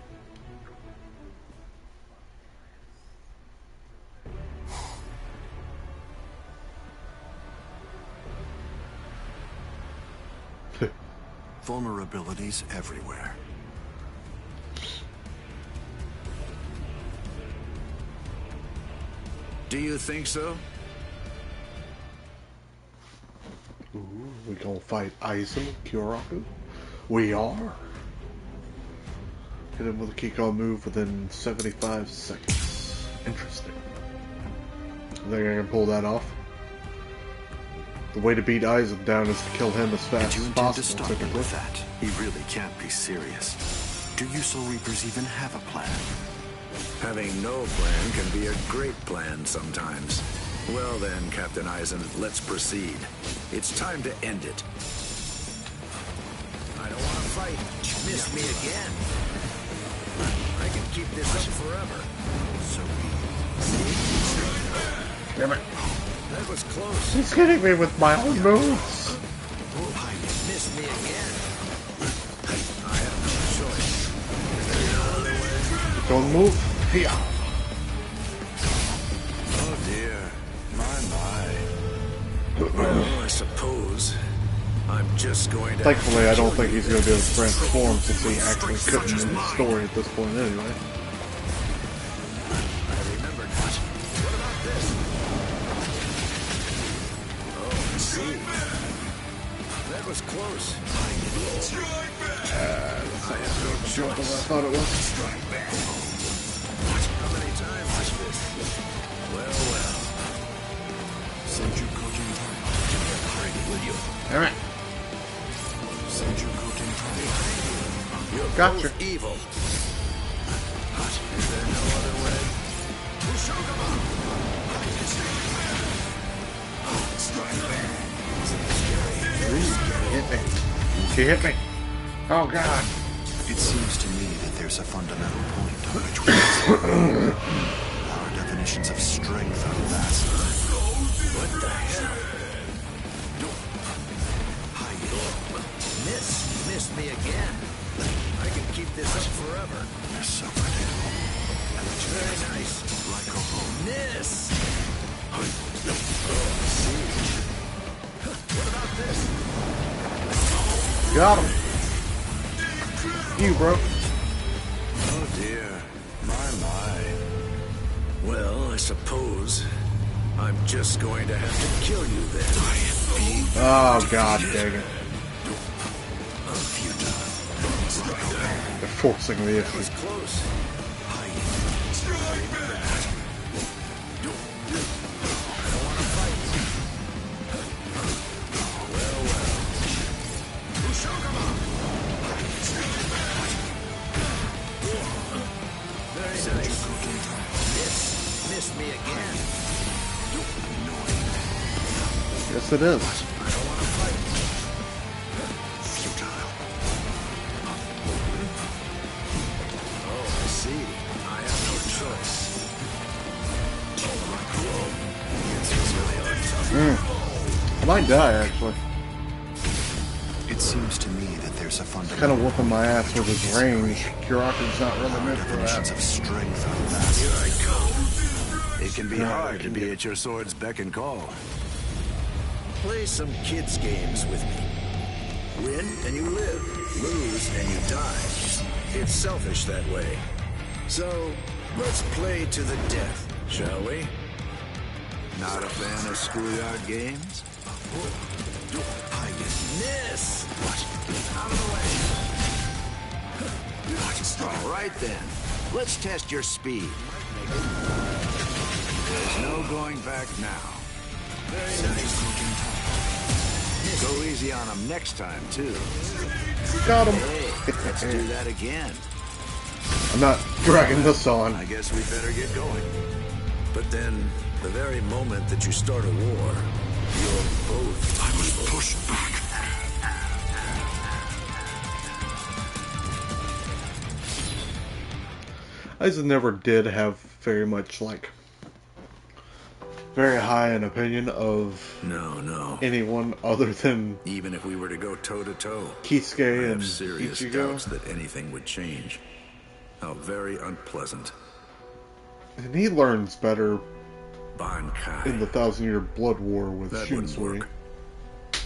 Vulnerabilities everywhere. Do you think so? Ooh, we gonna fight Aizen and Kyoraku? We are. Hit him with a kick on move within 75 seconds. Interesting. I think I can pull that off. The way to beat Aizen down is to kill him as fast as possible. To stop him with that? He really can't be serious. Do you Soul Reapers even have a plan? Having no plan can be a great plan sometimes. Well then, Captain Aizen, let's proceed. It's time to end it. I don't want to fight. Miss me again. I can keep this up forever. So damn it. That was close. He's hitting me with my own moves. Miss me again. I have no choice. Is there no other way? Don't move. Yeah. Oh dear. My. Well, I suppose I'm just going to... Thankfully, I don't think he's going to be able to transform since he actually couldn't in the story at this point anyway. I remember not. What about this? Oh, see. That was close. I have no jump as I thought it was. How many times is this? Well, well. Send you cooking time. Will you? Alright. Send you cooking time. You're Gotcha. both evil. Is there no other way? She hit me. Oh God. It seems to me that there's a fundamental point on which we disagree. Our definitions of strength are vast. What the hell? Missed me again. I can keep this up forever. You're so predictable. Very nice. Like a home. Miss. What about this? Got him. You, bro. Oh dear. My. Well, I suppose I'm just going to have to kill you then. Oh God, dang it. They're forcing the That was issue. close. Missed me again. Yes, it is. Oh, I see. I have no choice. I might die, actually. It seems to me that there's a fundamental... Kind of whooping my ass with his range. Kiraku's not really meant for definitions that. of strength are vast. Here I come. It can be hard to be at your sword's beck and call. Play some kids' games with me. Win and you live. Lose and you die. It's selfish that way. So, let's play to the death, shall we? Not a fan of schoolyard games? Miss! Out of the way! All right then. Let's test your speed. There's no going back now. Very nice. Go easy on him next time, too. Got him. Hey, let's do that again. I'm not dragging this on. I guess we better get going. But then, the very moment that you start a war, you're both... I was pushed back. Aizen never did have very much, like, very high an opinion of No. anyone other than Even if we were to go toe-to-toe, I Kisuke and have serious Ichigo. doubts that anything would change. How very unpleasant. And he learns better Bankai. in the 1,000-Year Blood War with That wouldn't Shunsui. work.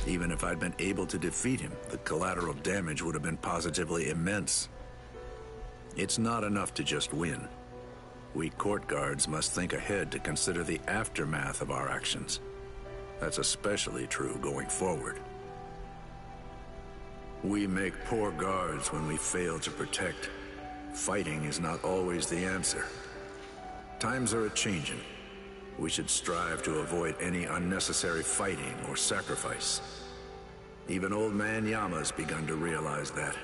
Even if I'd been able to defeat him, the collateral damage would have been positively immense. It's not enough to just win. We court guards must think ahead to consider the aftermath of our actions. That's especially true going forward. We make poor guards when we fail to protect. Fighting is not always the answer. Times are a-changin'. We should strive to avoid any unnecessary fighting or sacrifice. Even old man Yama's begun to realize that.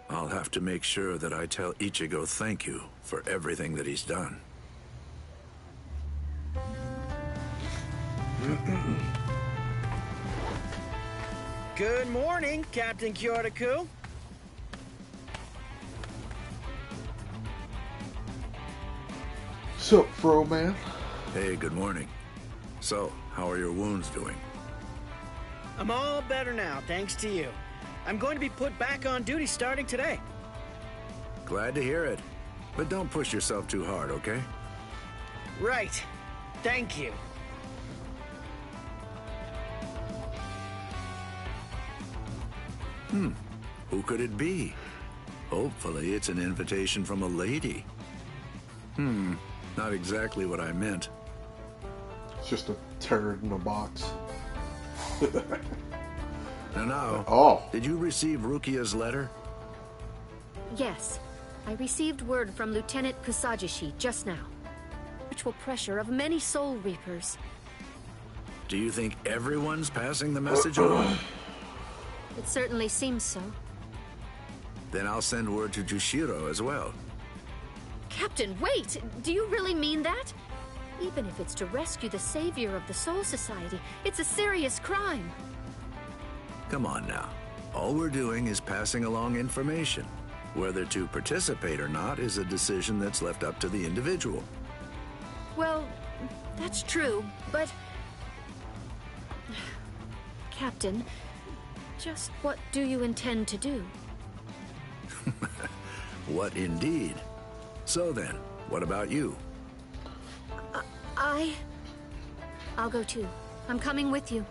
I'll have to make sure that I tell Ichigo thank you for everything that he's done. Good morning, Captain Kyotoku. Sup, bro, man? Hey, good morning. So, how are your wounds doing? I'm all better now, thanks to you. I'm going to be put back on duty starting today. Glad to hear it. But don't push yourself too hard, okay? Right. Thank you. Who could it be? Hopefully it's an invitation from a lady. Not exactly what I meant. It's just a turd in a box. Now, did you receive Rukia's letter? Yes. I received word from Lieutenant Kusajishi just now. Virtual pressure of many Soul Reapers. Do you think everyone's passing the message on? It certainly seems so. Then I'll send word to Jushiro as well. Captain, wait! Do you really mean that? Even if it's to rescue the savior of the Soul Society, it's a serious crime. Come on now. All we're doing is passing along information. Whether to participate or not is a decision that's left up to the individual. Well, that's true, but... Captain, just what do you intend to do? What indeed? So then, what about you? I'll go too. I'm coming with you.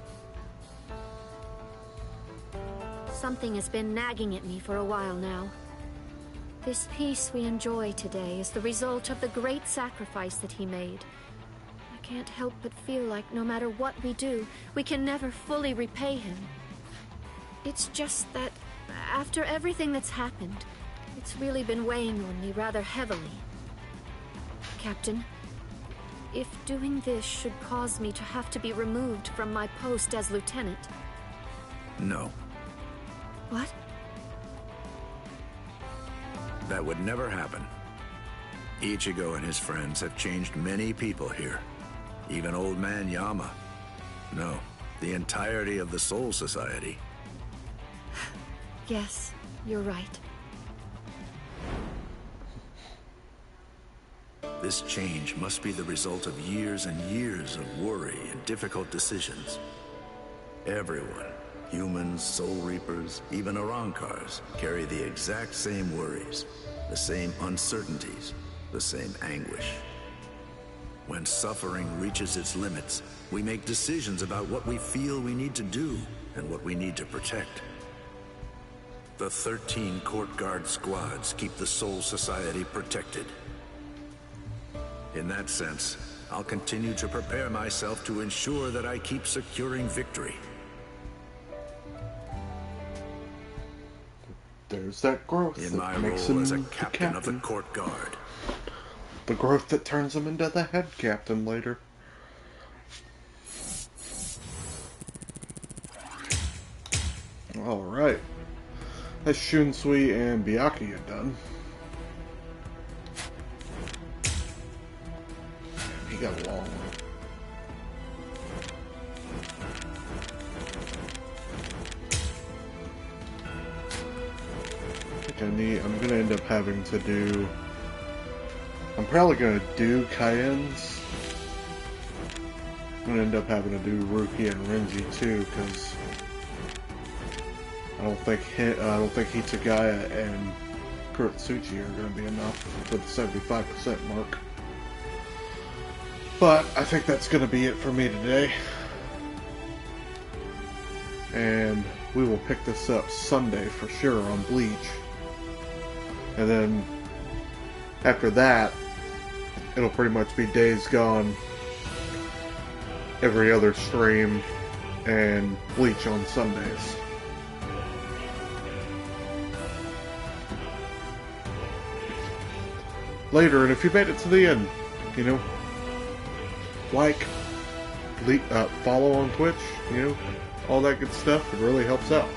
Something has been nagging at me for a while now. This peace we enjoy today is the result of the great sacrifice that he made. I can't help but feel like no matter what we do, we can never fully repay him. It's just that after everything that's happened, it's really been weighing on me rather heavily. Captain, if doing this should cause me to have to be removed from my post as lieutenant... No. What? That would never happen. Ichigo and his friends have changed many people here. Even old man Yama. No, the entirety of the Soul Society. Yes, you're right. This change must be the result of years and years of worry and difficult decisions. Everyone, humans, Soul Reapers, even Arankars, carry the exact same worries, the same uncertainties, the same anguish. When suffering reaches its limits, we make decisions about what we feel we need to do and what we need to protect. The 13 court guard squads keep the Soul Society protected. In that sense, I'll continue to prepare myself to ensure that I keep securing victory. There's that growth in my makes role him as a the captain of the court guard. The growth that turns him into the head captain later. Alright. That's Shunsui and Byakuya done. He got a long one. I'm gonna end up having to do... I'm probably gonna do Cayenne's. I'm gonna end up having to do Rukia and Renji too, because I don't think Hitsugaya and Kurotsuchi are gonna be enough for the 75% mark. But I think that's gonna be it for me today. And we will pick this up Sunday for sure on Bleach. And then after that, it'll pretty much be Days Gone every other stream and Bleach on Sundays. Later, and if you made it to the end, you know, like, follow on Twitch, you know, all that good stuff, it really helps out.